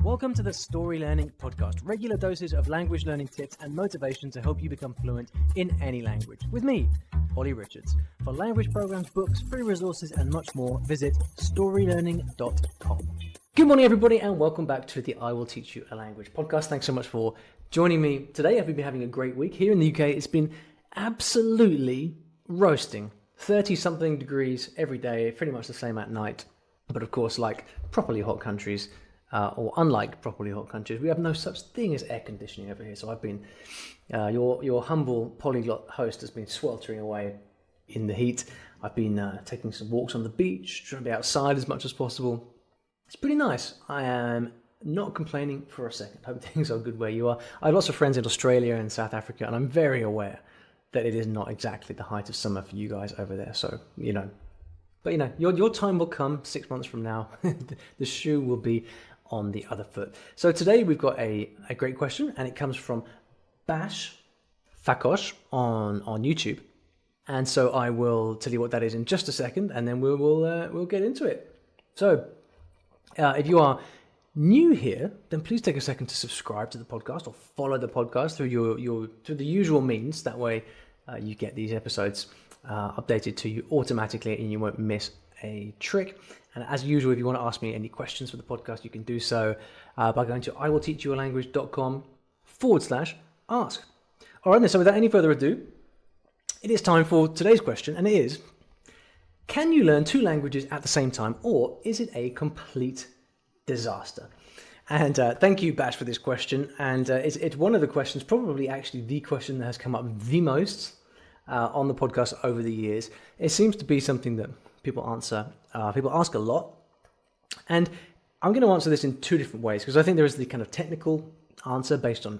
Welcome to the Story Learning Podcast, regular doses of language learning tips and motivation to help you become fluent in any language. With me, Olly Richards. For language programs, books, free resources, and much more, visit StoryLearning.com. Good morning, everybody, and welcome back to the I Will Teach You a Language podcast. Thanks so much for joining me today. I've been having a great week. Here in the UK, it's been absolutely roasting. 30-something degrees every day, pretty much the same at night. But of course, like properly hot countries, or unlike properly hot countries, we have no such thing as air conditioning over here. So I've been, your humble polyglot host has been sweltering away in the heat. I've been taking some walks on the beach, trying to be outside as much as possible. It's pretty nice. I am not complaining for a second. Hope things are good where you are. I have lots of friends in Australia and South Africa, and I'm very aware that it is not exactly the height of summer for you guys over there. So, but your time will come 6 months from now. The shoe will be on the other foot. So today we've got a great question, and it comes from Bash Fakosh on YouTube. And so I will tell you what that is in just a second, and then we'll get into it. So if you are new here, then please take a second to subscribe to the podcast or follow the podcast through the usual means. That way you get these episodes updated to you automatically, and you won't miss a trick. And as usual, if you want to ask me any questions for the podcast, you can do so by going to iwillteachyoualanguage.com/ask. All right, then, so without any further ado, it is time for today's question, and it is, can you learn two languages at the same time, or is it a complete disaster? And thank you, Bash, for this question. And it's one of the questions, probably actually the question that has come up the most on the podcast over the years. It seems to be something that people ask a lot. And I'm going to answer this in two different ways, because I think there is the kind of technical answer based on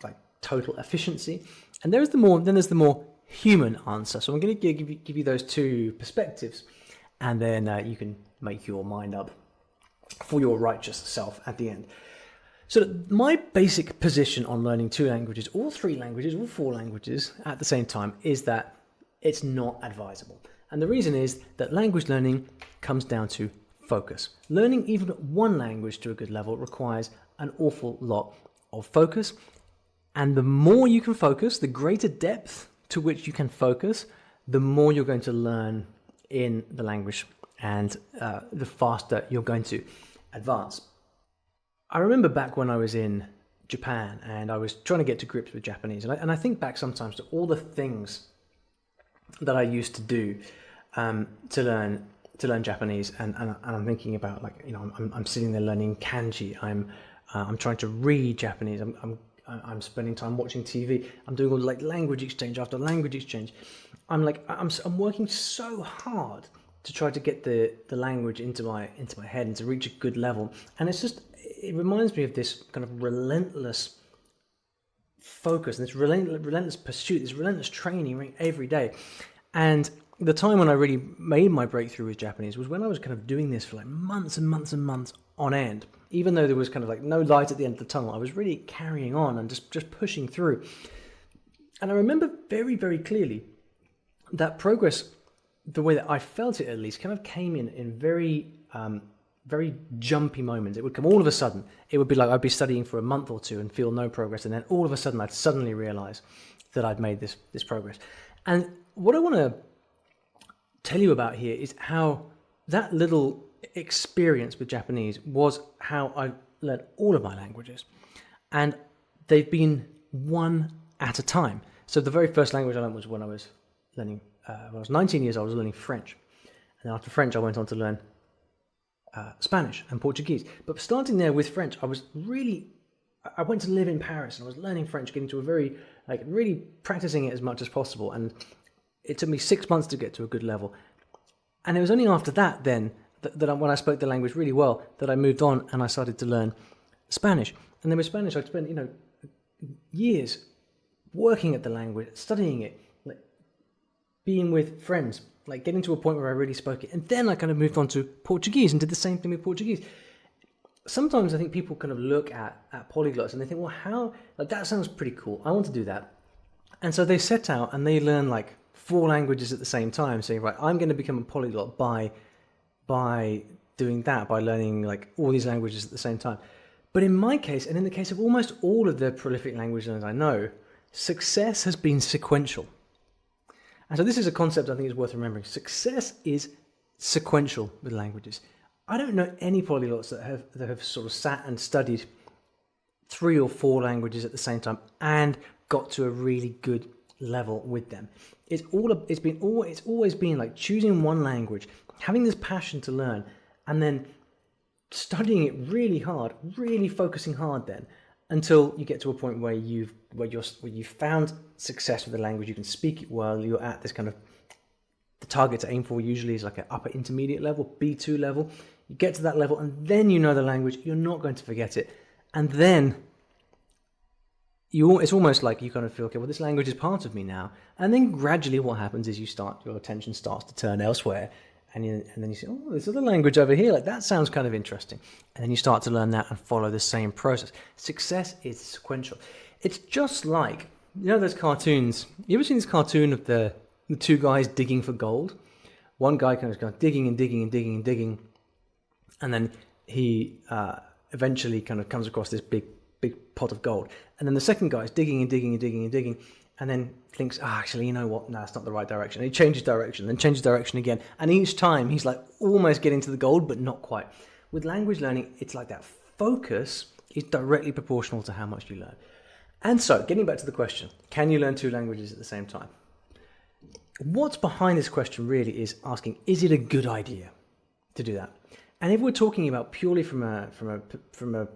like total efficiency, and there's the more human answer. So I'm going to give you those two perspectives, and then you can make your mind up for your righteous self at the end. So my basic position on learning two languages, or three languages, or four languages at the same time is that it's not advisable. And the reason is that language learning comes down to focus. Learning even one language to a good level requires an awful lot of focus. And the more you can focus, the greater depth to which you can focus, the more you're going to learn in the language, and the faster you're going to advance. I remember back when I was in Japan and I was trying to get to grips with Japanese, and I think back sometimes to all the things that I used to do to learn Japanese, and I'm thinking about, like, I'm sitting there learning kanji. I'm trying to read Japanese. I'm spending time watching TV. I'm doing all like language exchange after language exchange. I'm working so hard to try to get the language into my head and to reach a good level. And it reminds me of this kind of relentless focus and this relentless pursuit, this relentless training every day. And the time when I really made my breakthrough with Japanese was when I was kind of doing this for like months and months and months on end. Even though there was kind of like no light at the end of the tunnel, I was really carrying on and just pushing through. And I remember very, very clearly that progress, the way that I felt it at least, kind of came in very, very jumpy moments. It would come all of a sudden. It would be like I'd be studying for a month or two and feel no progress, and then all of a sudden I'd suddenly realize that I'd made this progress. And what I want to tell you about here is how that little experience with Japanese was how I learned all of my languages, and they've been one at a time. So the very first language I learned was when I was learning, when I was 19 years old, I was learning French, and then after French I went on to learn Spanish and Portuguese. But starting there with French, I went to live in Paris, and I was learning French, getting to really practicing it as much as possible, and it took me 6 months to get to a good level. And it was only after that then that when I spoke the language really well, that I moved on and I started to learn Spanish. And then with Spanish, I'd spent years working at the language, studying it, like being with friends, like getting to a point where I really spoke it. And then I kind of moved on to Portuguese and did the same thing with Portuguese. Sometimes I think people kind of look at polyglots and they think, well, how, like, that sounds pretty cool. I want to do that. And so they set out and they learn like 4 languages at the same time, saying, right, I'm going to become a polyglot by doing that, by learning like all these languages at the same time. But in my case, and in the case of almost all of the prolific language learners I know, success has been sequential. And so this is a concept I think is worth remembering. Success is sequential with languages. I don't know any polyglots that have sort of sat and studied 3 or 4 languages at the same time and got to a really good level with them. It's always been like choosing one language, having this passion to learn, and then studying it really hard, really focusing hard then, until you get to a point where you've found success with the language, you can speak it well, you're at this kind of, the target to aim for usually is like an upper intermediate level, B2 level. You get to that level and then you know the language, you're not going to forget it. And then it's almost like you kind of feel, okay, well, this language is part of me now. And then gradually what happens is your attention starts to turn elsewhere. And then you say, oh, there's other language over here. Like, that sounds kind of interesting. And then you start to learn that and follow the same process. Success is sequential. It's just like, those cartoons. You ever seen this cartoon of the 2 guys digging for gold? One guy kind of goes digging and digging and digging and digging. And then he eventually kind of comes across this big pot of gold. And then the second guy is digging and digging and digging and digging. And then thinks, actually, you know what? No, that's not the right direction. And he changes direction, then changes direction again. And each time he's like almost getting to the goal, but not quite. With language learning, it's like that. Focus is directly proportional to how much you learn. And so, getting back to the question, can you learn 2 languages at the same time? What's behind this question really is asking, is it a good idea to do that? And if we're talking about purely from a sort of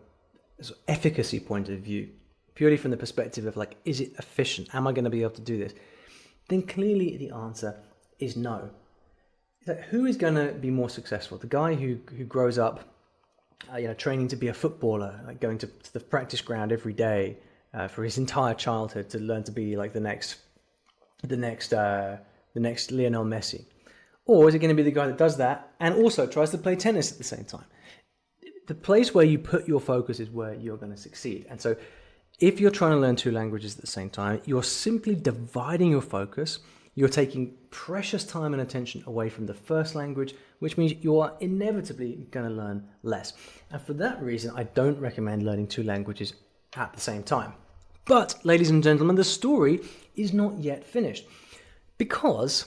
efficacy point of view, purely from the perspective of like, is it efficient? Am I going to be able to do this? Then clearly the answer is no. Like, who is going to be more successful? The guy who grows up, training to be a footballer, like going to the practice ground every day for his entire childhood to learn to be like the next Lionel Messi, or is it going to be the guy that does that and also tries to play tennis at the same time? The place where you put your focus is where you're going to succeed. And so, if you're trying to learn 2 languages at the same time, you're simply dividing your focus. You're taking precious time and attention away from the first language, which means you are inevitably going to learn less. And for that reason, I don't recommend learning 2 languages at the same time. But, ladies and gentlemen, the story is not yet finished, because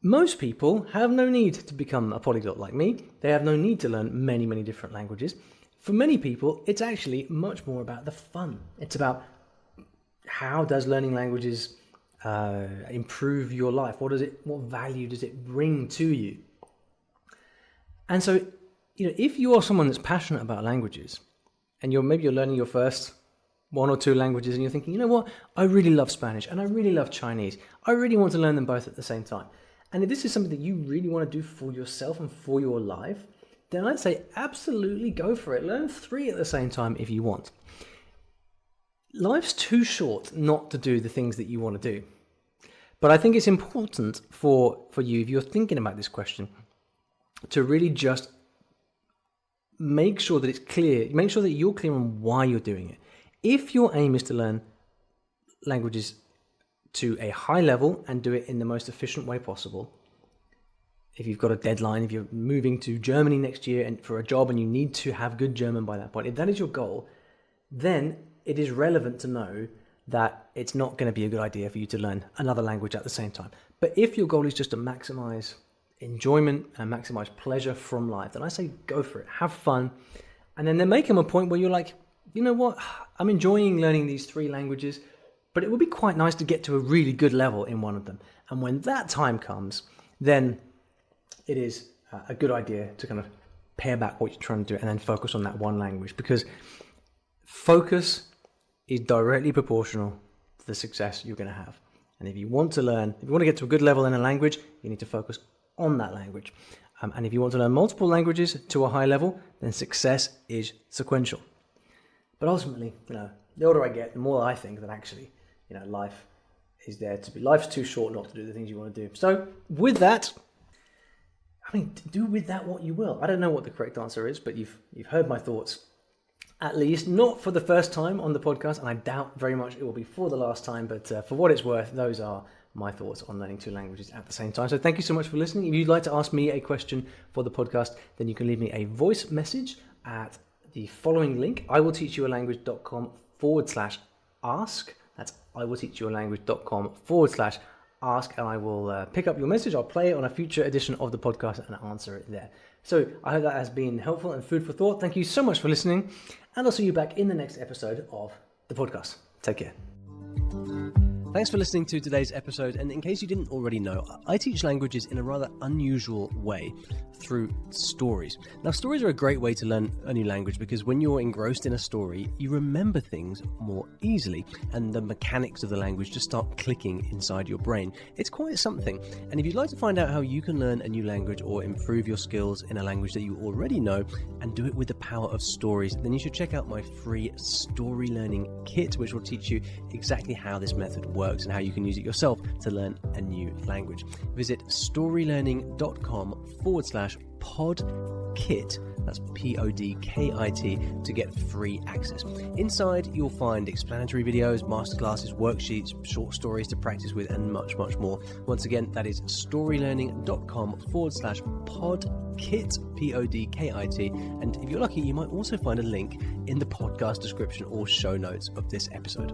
most people have no need to become a polyglot like me. They have no need to learn many, many different languages. For many people, it's actually much more about the fun. It's about how does learning languages improve your life? What value does it bring to you? And so, if you are someone that's passionate about languages, and maybe you're learning your first 1 or 2 languages, and you're thinking, you know what, I really love Spanish and I really love Chinese. I really want to learn them both at the same time. And if this is something that you really want to do for yourself and for your life, then I'd say absolutely go for it. Learn 3 at the same time if you want. Life's too short not to do the things that you want to do. But I think it's important for you, if you're thinking about this question, to really just make sure that it's clear. Make sure that you're clear on why you're doing it. If your aim is to learn languages to a high level and do it in the most efficient way possible, if you've got a deadline, if you're moving to Germany next year and for a job and you need to have good German by that point, if that is your goal, then it is relevant to know that it's not going to be a good idea for you to learn another language at the same time. But if your goal is just to maximize enjoyment and maximize pleasure from life, then I say go for it, have fun. And then there may come a point where you're like, you know what, I'm enjoying learning these 3 languages, but it would be quite nice to get to a really good level in one of them. And when that time comes, then it is a good idea to kind of pare back what you're trying to do and then focus on that one language, because focus is directly proportional to the success you're going to have. And if you want to get to a good level in a language, you need to focus on that language. And if you want to learn multiple languages to a high level, then success is sequential. But ultimately, the older I get, the more I think that actually, life's too short not to do the things you want to do. So with that, do with that what you will. I don't know what the correct answer is, but you've heard my thoughts, at least not for the first time on the podcast, and I doubt very much it will be for the last time, but for what it's worth, those are my thoughts on learning 2 languages at the same time. So thank you so much for listening. If you'd like to ask me a question for the podcast, then you can leave me a voice message at the following link, iwillteachyoualanguage.com/ask. That's iwillteachyoualanguage.com/ask, and I will pick up your message. I'll play it on a future edition of the podcast and answer it there. So I hope that has been helpful and food for thought. Thank you so much for listening, and I'll see you back in the next episode of the podcast. Take care. Thanks for listening to today's episode, and in case you didn't already know, I teach languages in a rather unusual way through stories. Now, stories are a great way to learn a new language because when you're engrossed in a story, you remember things more easily, and the mechanics of the language just start clicking inside your brain. It's quite something, and if you'd like to find out how you can learn a new language or improve your skills in a language that you already know and do it with the power of stories, then you should check out my free Story Learning Kit, which will teach you exactly how this method works and how you can use it yourself to learn a new language. Visit storylearning.com/podkit, that's PODKIT, to get free access. Inside you'll find explanatory videos, masterclasses, worksheets, short stories to practice with, and much more. Once again, that is storylearning.com/podkit, PODKIT, and if you're lucky, you might also find a link in the podcast description or show notes of this episode.